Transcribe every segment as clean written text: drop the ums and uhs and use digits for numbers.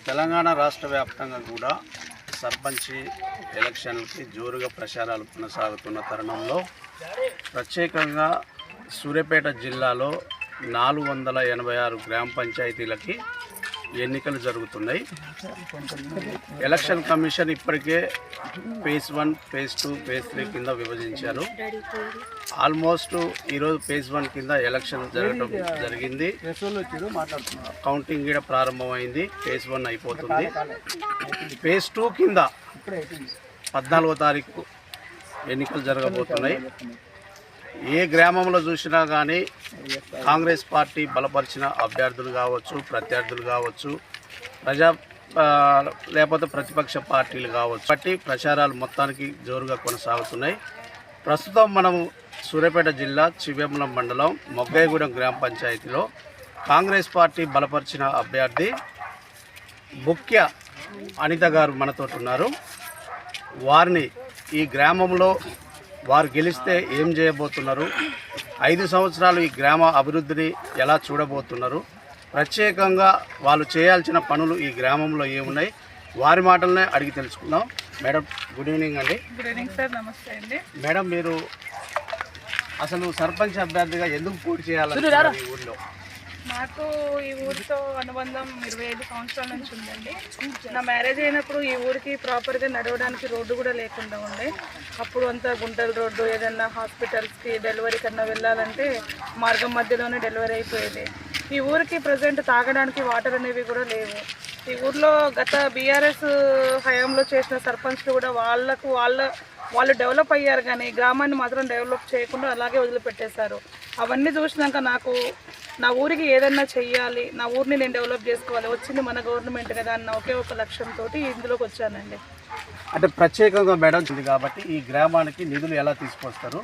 తెలంగాణ రాష్ట్ర వ్యాప్తంగా కూడా సర్పంచ్ ఎలక్షన్లకి జోరుగా ప్రచారాలు కొనసాగుతున్న తరుణంలో ప్రత్యేకంగా సూర్యాపేట జిల్లాలో 486 గ్రామ పంచాయతీలకి ఎన్నికలు జరుగుతున్నాయి. ఎలక్షన్ కమిషన్ ఇప్పటికే ఫేజ్ 1, ఫేజ్ 2, ఫేజ్ 3 కింద విభజించారు. ఆల్మోస్ట్ ఈరోజు ఫేజ్ 1 కింద ఎలక్షన్ జరిగింది. కౌంటింగ్ కూడా ప్రారంభమైంది. ఫేజ్ 1 అయిపోతుంది. ఫేజ్ 2 కింద 14వ తారీఖు ఎన్నికలు జరగబోతున్నాయి. ఏ గ్రామంలో చూసినా కానీ కాంగ్రెస్ పార్టీ బలపరిచిన అభ్యర్థులు కావచ్చు, ప్రత్యర్థులు కావచ్చు, లేకపోతే ప్రతిపక్ష పార్టీలు కావచ్చు, బట్టి ప్రచారాలు మొత్తానికి జోరుగా కొనసాగుతున్నాయి. ప్రస్తుతం మనము సూర్యాపేట జిల్లా చివ్వేములం మండలం మొగ్గయ్యగూడెం గ్రామ పంచాయతీలో కాంగ్రెస్ పార్టీ బలపరిచిన అభ్యర్థి బుక్య అనిత గారు మనతో ఉన్నారు. వారిని ఈ గ్రామంలో వారు గెలిస్తే ఏం చేయబోతున్నారు, 5 సంవత్సరాలు ఈ గ్రామ అభివృద్ధిని ఎలా చూడబోతున్నారు, ప్రత్యేకంగా వాళ్ళు చేయాల్సిన పనులు ఈ గ్రామంలో ఏమున్నాయి, వారి మాటలనే అడిగి తెలుసుకుందాం. మేడం, గుడ్ ఈవినింగ్ అండి. Good evening sir. నమస్తే అండి. మేడం, మీరు అసలు సర్పంచ్ అభ్యర్థిగా ఎందుకు పోటీ చేయాలనుకుంటున్నారు ఈ ఊరిలో? నాకు ఈ ఊరితో అనుబంధం 25 సంవత్సరాల నుంచి ఉందండి. నా మ్యారేజ్ అయినప్పుడు ఈ ఊరికి ప్రాపర్గా నడవడానికి రోడ్డు కూడా లేకుండా ఉండే. అప్పుడు అంతా గుంటల రోడ్డు, ఏదన్నా హాస్పిటల్స్కి డెలివరీ కన్నా వెళ్ళాలంటే మార్గం మధ్యలోనే డెలివరీ అయిపోయేది. ఈ ఊరికి ప్రజెంట్ తాగడానికి వాటర్ అనేవి కూడా లేవు. ఈ ఊర్లో గత బీఆర్ఎస్ హయాంలో చేసిన సర్పంచ్లు కూడా వాళ్ళు డెవలప్ అయ్యారు, కానీ గ్రామాన్ని మాత్రం డెవలప్ చేయకుండా అలాగే వదిలిపెట్టేశారు. అవన్నీ చూసినాక నాకు నా ఊరికి ఏదన్నా చెయ్యాలి, నా ఊరిని నేను డెవలప్ చేసుకోవాలి, వచ్చింది మన గవర్నమెంట్ కదా అన్న ఒకే ఒక లక్ష్యంతో ఇందులోకి వచ్చానండి. అంటే ప్రత్యేకంగా మేడం ఉంది కాబట్టి ఈ గ్రామానికి నిధులు ఎలా తీసుకొస్తారు?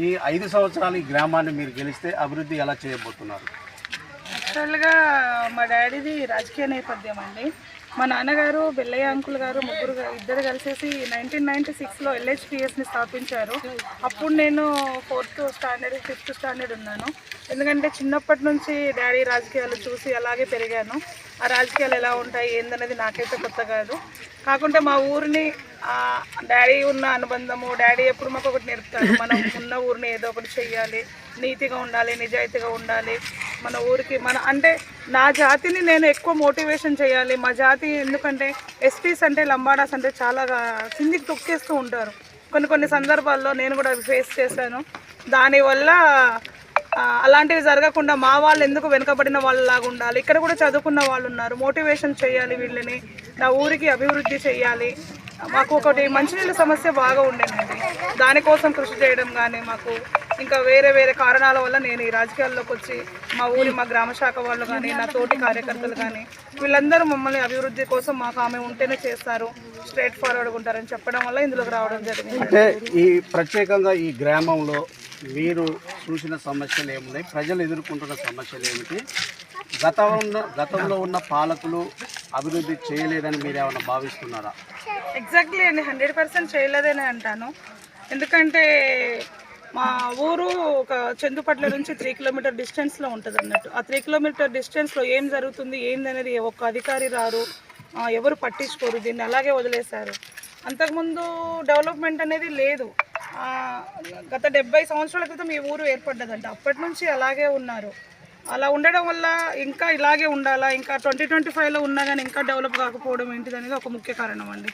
ఈ 5 సంవత్సరాలు ఈ గ్రామాన్ని మీరు గెలిస్తే అభివృద్ధి ఎలా చేయబోతున్నారు? యాక్చువల్గా మా డాడీది రాజకీయ నేపథ్యం అండి. మా నాన్నగారు బెల్లయ్య అంకుల్ గారు ఇద్దరు కలిసేసి 1996లో LHPSని స్థాపించారు. అప్పుడు నేను 4th స్టాండర్డ్ 5th స్టాండర్డ్ ఉన్నాను. ఎందుకంటే చిన్నప్పటి నుంచి డాడీ రాజకీయాలు చూసి అలాగే పెరిగాను. ఆ రాజకీయాలు ఎలా ఉంటాయి ఏందనేది నాకైతే కొత్త కాదు. కాకుంటే మా ఊరిని డాడీ ఉన్న అనుబంధము, డాడీ ఎప్పుడు మాకు ఒకటి నేర్పుతాడు, మనం ఉన్న ఊరిని ఏదో ఒకటి చెయ్యాలి, నీతిగా ఉండాలి, నిజాయితీగా ఉండాలి, మన ఊరికి అంటే నా జాతిని నేను ఎక్కువ మోటివేషన్ చేయాలి. మా జాతి ఎందుకంటే ఎస్టీస్ అంటే లంబాడాస్ అంటే చాలా కిందికి తొక్కేస్తూ ఉంటారు. కొన్ని సందర్భాల్లో నేను కూడా ఫేస్ చేశాను. దానివల్ల అలాంటివి జరగకుండా మా వాళ్ళు ఎందుకు వెనుకబడిన వాళ్ళలాగా ఉండాలి, ఇక్కడ కూడా చదువుకున్న వాళ్ళు ఉన్నారు, మోటివేషన్ చేయాలి, వీళ్ళని నా ఊరికి అభివృద్ధి చేయాలి. మాకు ఒకటి మంచినీళ్ళ సమస్య బాగా ఉండేదండి. దానికోసం కృషి చేయడం కానీ, మాకు ఇంకా వేరే కారణాల వల్ల నేను ఈ రాజకీయాల్లోకి వచ్చి మా గ్రామ శాఖ వాళ్ళు కానీ, నా తోటి కార్యకర్తలు కానీ వీళ్ళందరూ మమ్మల్ని అభివృద్ధి కోసం మాకు ఆమె ఉంటేనే చేస్తారు, స్ట్రైట్ ఫార్వర్డ్గా ఉంటారని చెప్పడం వల్ల ఇందులోకి రావడం జరిగింది. అంటే ఈ ప్రత్యేకంగా ఈ గ్రామంలో మీరు చూసిన సమస్యలు ఏమున్నాయి, ప్రజలు ఎదుర్కొంటున్న సమస్యలు ఏమిటి, గతంలో ఉన్న పాలకులు అభివృద్ధి చేయలేదని మీరు ఏమైనా భావిస్తున్నారా? ఎగ్జాక్ట్లీ అండి, 100% చేయలేదని అంటాను. ఎందుకంటే మా ఊరు ఒక చందుపట్ల నుంచి 3 కిలోమీటర్ డిస్టెన్స్లో ఉంటుంది అన్నట్టు. ఆ 3 కిలోమీటర్ డిస్టెన్స్లో ఏం జరుగుతుంది ఏందనేది ఒక్క అధికారి రారు, ఎవరు పట్టించుకోరు, దీన్ని అలాగే వదిలేశారు. అంతకుముందు డెవలప్మెంట్ అనేది లేదు. గత 70 సంవత్సరాల క్రితం ఈ ఊరు ఏర్పడ్డదంట. అప్పటి నుంచి అలాగే ఉన్నారు. అలా ఉండడం వల్ల ఇంకా ఇలాగే ఉండాలా, ఇంకా 2025లో ఉన్నా కానీ ఇంకా డెవలప్ కాకపోవడం ఏంటిది అనేది ఒక ముఖ్య కారణం అండి.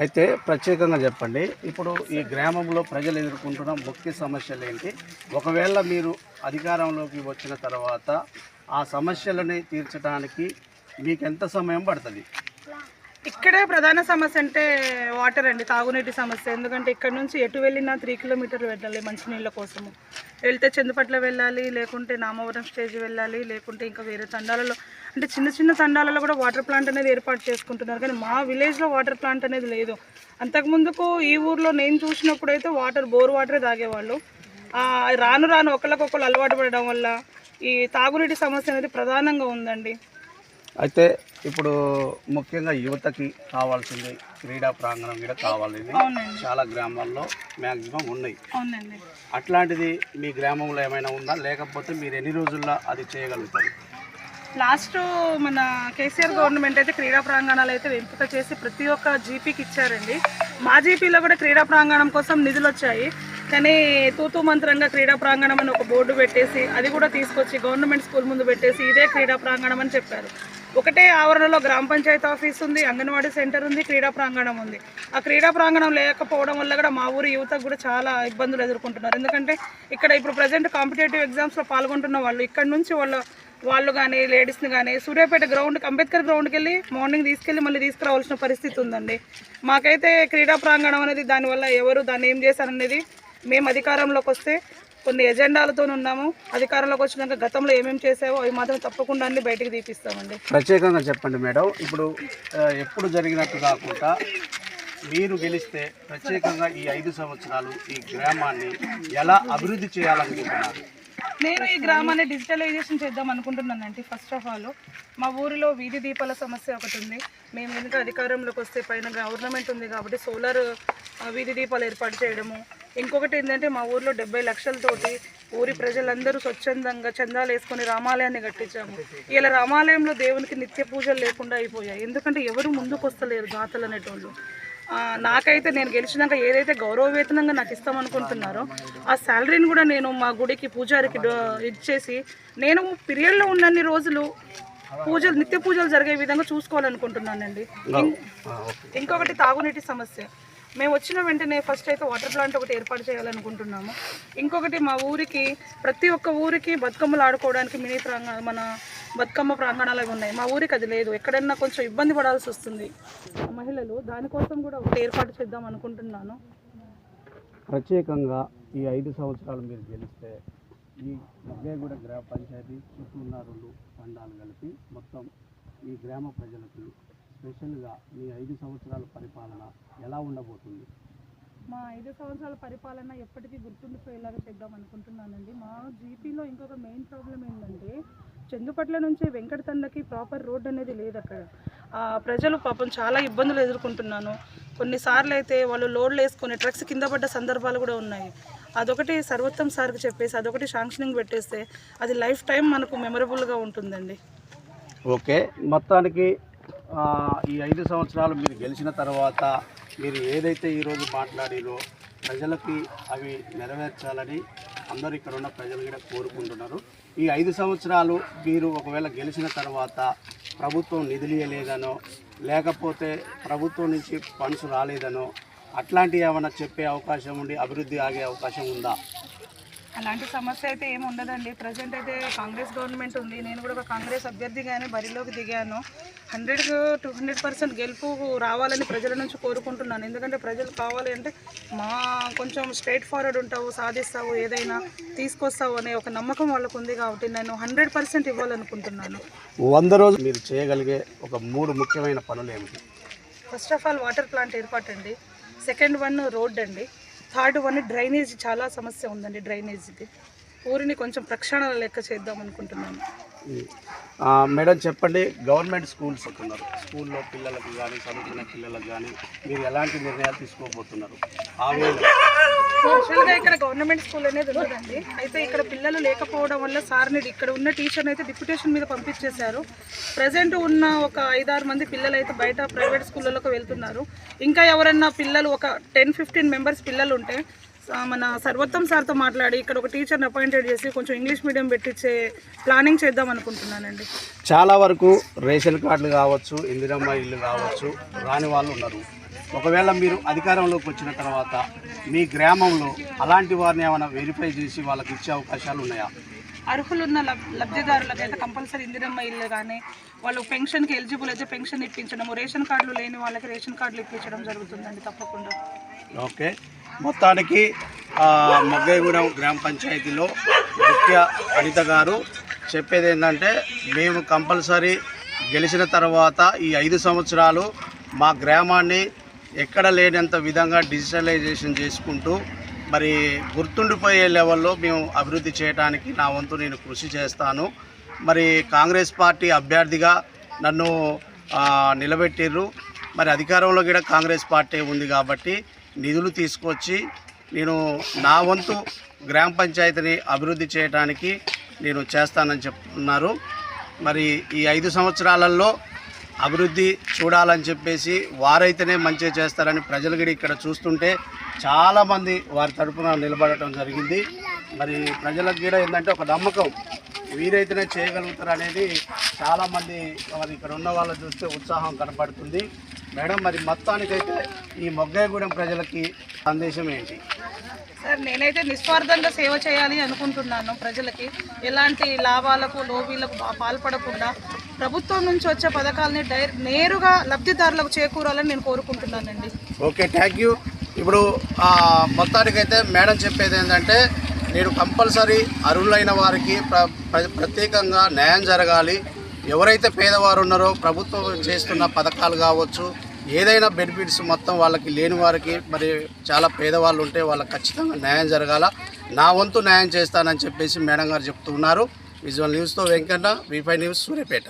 అయితే ప్రత్యేకంగా చెప్పండి, ఇప్పుడు ఈ గ్రామంలో ప్రజలు ఎదుర్కొంటున్న ముఖ్య సమస్యలు ఏంటి? ఒకవేళ మీరు అధికారంలోకి వచ్చిన తర్వాత ఆ సమస్యలని తీర్చడానికి మీకు ఎంత సమయం పడుతుంది? ఇక్కడే ప్రధాన సమస్య అంటే వాటర్ అండి, తాగునీటి సమస్య. ఎందుకంటే ఇక్కడ నుంచి ఎటు వెళ్ళినా 3 కిలోమీటర్లు వెళ్ళాలి మంచినీళ్ళ కోసము. వెళ్తే చందుపట్ల వెళ్ళాలి, లేకుంటే నామవరం స్టేజ్ వెళ్ళాలి, లేకుంటే ఇంకా వేరే తండాలలో అంటే చిన్న తండాలలో కూడా వాటర్ ప్లాంట్ అనేది ఏర్పాటు చేసుకుంటున్నారు. కానీ మా విలేజ్లో వాటర్ ప్లాంట్ అనేది లేదు. అంతకుముందుకు ఈ ఊర్లో నేను చూసినప్పుడు అయితే బోర్ వాటరే తాగేవాళ్ళు. రాను ఒకళ్ళకొకళ్ళు అలవాటు పడడం వల్ల ఈ తాగునీటి సమస్య అనేది ప్రధానంగా ఉందండి. అయితే ఇప్పుడు ముఖ్యంగా యువతకి కావాల్సింది క్రీడా ప్రాంగణం కూడా కావాలి. చాలా గ్రామాల్లో మ్యాక్సిమం ఉన్నాయి. అట్లాంటిది మీ గ్రామంలో ఏమైనా ఉందా, లేకపోతే మీరు ఎన్ని రోజుల్లో అది చేయగలుగుతారు? లాస్ట్ మన కేసీఆర్ గవర్నమెంట్ అయితే క్రీడా ప్రాంగణాలు అయితే ఎంపిక చేసి ప్రతి ఒక్క జీపీకి ఇచ్చారండి. మా జీపీలో కూడా క్రీడా ప్రాంగణం కోసం నిధులు వచ్చాయి, కానీ తూతూ మంత్రంగా క్రీడా ప్రాంగణం అని ఒక బోర్డు పెట్టేసి అది కూడా తీసుకొచ్చి గవర్నమెంట్ స్కూల్ ముందు పెట్టేసి ఇదే క్రీడా ప్రాంగణం అని చెప్పారు. ఒకటే ఆవరణలో గ్రామ పంచాయతీ ఆఫీస్ ఉంది, అంగన్వాడీ సెంటర్ ఉంది, క్రీడా ప్రాంగణం ఉంది. ఆ క్రీడా ప్రాంగణం లేకపోవడం వల్ల కూడా మా ఊరి యువతకు కూడా చాలా ఇబ్బందులు ఎదుర్కొంటున్నారు. ఎందుకంటే ఇక్కడ ఇప్పుడు ప్రజెంట్ కాంపిటేటివ్ ఎగ్జామ్స్లో పాల్గొంటున్న వాళ్ళు ఇక్కడ నుంచి వాళ్ళు కానీ లేడీస్ని కానీ సూర్యాపేట గ్రౌండ్కి, అంబేద్కర్ గ్రౌండ్కి వెళ్ళి మార్నింగ్ తీసుకెళ్ళి మళ్ళీ తీసుకురావాల్సిన పరిస్థితి ఉందండి. మాకైతే క్రీడా ప్రాంగణం అనేది దానివల్ల ఎవరు దాన్ని ఏం చేశారనేది మేము అధికారంలోకి వస్తే కొన్ని ఎజెండాలతో ఉన్నాము. అధికారంలోకి వచ్చినాక గతంలో ఏమేమి చేసావో అవి మాత్రం తప్పకుండా అన్ని బయటకు తీపిస్తామండి. ప్రత్యేకంగా చెప్పండి మేడం, ఇప్పుడు ఎప్పుడు జరిగినట్టు కాకుండా మీరు గెలిస్తే ప్రత్యేకంగా ఈ 5 సంవత్సరాలు ఈ గ్రామాన్ని ఎలా అభివృద్ధి చేయాలనుకుంటున్నారు? నేను ఈ గ్రామాన్ని డిజిటలైజేషన్ చేద్దాం అనుకుంటున్నానండి. ఫస్ట్ ఆఫ్ ఆల్ మా ఊరిలో వీధి దీపాల సమస్య ఒకటి ఉంది. మేము ఇంకా అధికారంలోకి వస్తే పైన గవర్నమెంట్ ఉంది కాబట్టి సోలార్ వీధి దీపాలు ఏర్పాటు చేయడము. ఇంకొకటి ఏంటంటే మా ఊరిలో 70 లక్షలతోటి ఊరి ప్రజలందరూ స్వచ్ఛందంగా చందాలు వేసుకొని రామాలయాన్ని కట్టించాము. ఇలా రామాలయంలో దేవునికి నిత్య పూజలు లేకుండా అయిపోయాయి. ఎందుకంటే ఎవరు ముందుకు వస్తలేరు దాతలు అనేటోళ్ళు. నాకైతే నేను గెలిచినాక ఏదైతే గౌరవ వేతనంగా నాకు ఇస్తామనుకుంటున్నారో ఆ శాలరీని కూడా నేను మా గుడికి పూజారికి ఇచ్చేసి నేను పీరియడ్లో ఉన్నన్ని రోజులు పూజలు నిత్య పూజలు జరిగే విధంగా చూసుకోవాలనుకుంటున్నానండి. ఇంకొకటి తాగునీటి సమస్య. మేము వచ్చిన వెంటనే ఫస్ట్ అయితే వాటర్ ప్లాంట్ ఒకటి ఏర్పాటు చేయాలనుకుంటున్నాము. ఇంకొకటి మా ఊరికి ప్రతి ఒక్క ఊరికి బతుకమ్మలు ఆడుకోవడానికి మినీ మన బతుకమ్మ ప్రాంగణాలు అవి ఉన్నాయి. మా ఊరికి అది లేదు. ఎక్కడన్నా కొంచెం ఇబ్బంది పడాల్సి వస్తుంది మహిళలు, దానికోసం కూడా ఒకటి ఏర్పాటు చేద్దాం అనుకుంటున్నాను. ప్రత్యేకంగా ఈ 5 సంవత్సరాలు మీరు గెలిస్తే ఈ మొగ్గేగూడ గ్రామ పంచాయతీ చుట్టూ ఉన్న 2 తండాలు కలిపి మొత్తం ఈ గ్రామ ప్రజలకు స్పెషల్గా మీ 5 సంవత్సరాల పరిపాలన ఎలా ఉండబోతుంది? మా 5 సంవత్సరాల పరిపాలన ఎప్పటికీ గుర్తుండిపోయేలాగా చేద్దాం అనుకుంటున్నానండి. మా జీపీలో ఇంకొక మెయిన్ ప్రాబ్లం ఏంటంటే చెందుపట్ల నుంచి వెంకటతండకి ప్రాపర్ రోడ్ అనేది లేదు. అక్కడ ప్రజలు పాపం చాలా ఇబ్బందులు ఎదుర్కొంటున్నాను. కొన్నిసార్లు అయితే వాళ్ళు లోడ్లు వేసుకొని ట్రక్స్ కింద పడ్డ సందర్భాలు కూడా ఉన్నాయి. అదొకటి సర్వోత్తమ్ సార్కి చెప్పేసి అదొకటి శాంక్షనింగ్ పెట్టేస్తే అది లైఫ్ టైం మనకు మెమరబుల్గా ఉంటుందండి. ఓకే, మొత్తానికి ఈ 5 సంవత్సరాలు మీరు గెలిచిన తర్వాత మీరు ఏదైతే ఈరోజు మాట్లాడిరో ప్రజలకి అవి నెరవేర్చాలని అందరూ ఇక్కడ ఉన్న ప్రజలు కూడా కోరుకుంటున్నారు. ఈ 5 సంవత్సరాలు మీరు ఒకవేళ గెలిచిన తర్వాత ప్రభుత్వం నిధులు ఇవ్వలేదనో లేకపోతే ప్రభుత్వం నుంచి ఫండ్స్ రాలేదనో అట్లాంటివి ఏమైనా చెప్పే అవకాశం ఉండి అభివృద్ధి ఆగే అవకాశం ఉందా? అలాంటి సమస్య అయితే ఏమి ఉండదండి. ప్రజెంట్ అయితే కాంగ్రెస్ గవర్నమెంట్ ఉంది. నేను కూడా ఒక కాంగ్రెస్ అభ్యర్థిగానే బరిలోకి దిగాను. 100% గెలుపు రావాలని ప్రజల నుంచి కోరుకుంటున్నాను. ఎందుకంటే ప్రజలు కావాలి అంటే కొంచెం స్ట్రైట్ ఫార్వర్డ్ ఉంటావు, సాధిస్తావు, ఏదైనా తీసుకొస్తావు అనే ఒక నమ్మకం వాళ్ళకు ఉంది కాబట్టి నేను 100% ఇవ్వాలనుకుంటున్నాను. 100 రోజులు మీరు చేయగలిగే ఒక 3 ముఖ్యమైన పనులు ఏమిటి? First of all water plant ఏర్పాటు అండి. సెకండ్ వన్ రోడ్ అండి. Third one drainage. చాలా సమస్య ఉందండి డ్రైనేజ్కి. ఊరిని కొంచెం ప్రక్షాళన లెక్క చేద్దాం అనుకుంటున్నాను. మేడం చెప్పండి, గవర్నమెంట్ స్కూల్స్ ఉంటున్నారు, స్కూల్లో పిల్లలకు కానీ చదువుకునే పిల్లలకు కానీ మీరు ఎలాంటి నిర్ణయాలు తీసుకోబోతున్నారు? యాక్చువల్గా ఇక్కడ గవర్నమెంట్ స్కూల్ అనేది ఉండదండి. అయితే ఇక్కడ పిల్లలు లేకపోవడం వల్ల సార్ని ఇక్కడ ఉన్న టీచర్ని అయితే డిప్యుటేషన్ మీద పంపించేశారు. ప్రజెంట్ ఉన్న ఒక 5-6 మంది పిల్లలు అయితే బయట ప్రైవేట్ స్కూళ్ళలోకి వెళ్తున్నారు. ఇంకా ఎవరన్నా పిల్లలు ఒక 10-15 మెంబర్స్ పిల్లలు ఉంటే మన సర్వోత్తమ్ సార్తో మాట్లాడి ఇక్కడ ఒక టీచర్ని అపాయింటెడ్ చేసి కొంచెం ఇంగ్లీష్ మీడియం పెట్టించే ప్లానింగ్ చేద్దాం అనుకుంటున్నానండి. చాలా వరకు రేషన్ కార్డులు కావచ్చు, ఇందిరమ్మ ఇల్లు కావచ్చు రాని వాళ్ళు ఉన్నారు. ఒకవేళ మీరు అధికారంలోకి వచ్చిన తర్వాత మీ గ్రామంలో అలాంటి వారిని ఏమైనా వెరిఫై చేసి వాళ్ళకి ఇచ్చే అవకాశాలు ఉన్నాయా? అర్హులున్న లబ్ధిదారులకైతే కంపల్సరీ ఇందిరమ్మ ఇల్లు కానీ వాళ్ళు పెన్షన్కి ఎలిజిబుల్ అయితే పెన్షన్ ఇప్పించడం, రేషన్ కార్డులు లేని వాళ్ళకి రేషన్ కార్డులు ఇప్పించడం జరుగుతుందండి తప్పకుండా. ఓకే, మొత్తానికి మొగ్గేగూడెం గ్రామ పంచాయతీలో ముఖ్య అనిత గారు చెప్పేది ఏంటంటే మేము కంపల్సరీ గెలిచిన తర్వాత ఈ 5 సంవత్సరాలు మా గ్రామాన్ని ఎక్కడ లేనంత విధంగా డిజిటలైజేషన్ చేసుకుంటూ మరి గుర్తుండిపోయే లెవెల్లో మేము అభివృద్ధి చేయడానికి నా వంతు నేను కృషి చేస్తాను. మరి కాంగ్రెస్ పార్టీ అభ్యర్థిగా నన్ను నిలబెట్టిర్రు. మరి అధికారంలో కూడా కాంగ్రెస్ పార్టీ ఉంది కాబట్టి నిధులు తీసుకొచ్చి నేను నా వంతు గ్రామ పంచాయతీని అభివృద్ధి చేయడానికి నేను చేస్తానని చెప్తున్నారు. మరి ఈ 5 సంవత్సరాలలో అభివృద్ధి చూడాలని చెప్పేసి వారైతేనే మంచిగా చేస్తారని ప్రజలు కూడా ఇక్కడ చూస్తుంటే చాలామంది వారి తరపున నిలబడటం జరిగింది. మరి ప్రజలకు కూడా ఏంటంటే ఒక నమ్మకం, వీరైతేనే చేయగలుగుతారు అనేది చాలామంది మరి ఇక్కడ ఉన్న వాళ్ళు చూస్తే ఉత్సాహం కనపడుతుంది. మేడం, మరి మొత్తానికైతే ఈ మొగ్గయ్యగూడెం ప్రజలకి సందేశం ఏంటి? సార్, నేనైతే నిస్వార్థంగా సేవ చేయాలి అనుకుంటున్నాను. ప్రజలకి ఎలాంటి లాభాలకు లోబీలకు పాల్పడకుండా ప్రభుత్వం నుంచి వచ్చే పథకాలని నేరుగా లబ్ధిదారులకు చేకూరాలని నేను కోరుకుంటున్నానండి. Okay, thank you. ఇప్పుడు మొత్తానికైతే మేడం చెప్పేది ఏంటంటే నేను కంపల్సరీ అర్హులైన వారికి ప్రత్యేకంగా న్యాయం జరగాలి. ఎవరైతే పేదవారు ఉన్నారో ప్రభుత్వం చేస్తున్న పథకాలు కావచ్చు, ఏదైనా బెనిఫిట్స్ మొత్తం వాళ్ళకి లేని వారికి, మరి చాలా పేదవాళ్ళు ఉంటే వాళ్ళకి ఖచ్చితంగా న్యాయం జరగాల. నా వంతు న్యాయం చేస్తానని చెప్పేసి మేడం గారు చెప్తున్నారు. విజువల్ న్యూస్తో వెంకన్న, V5 న్యూస్, సూర్యాపేట.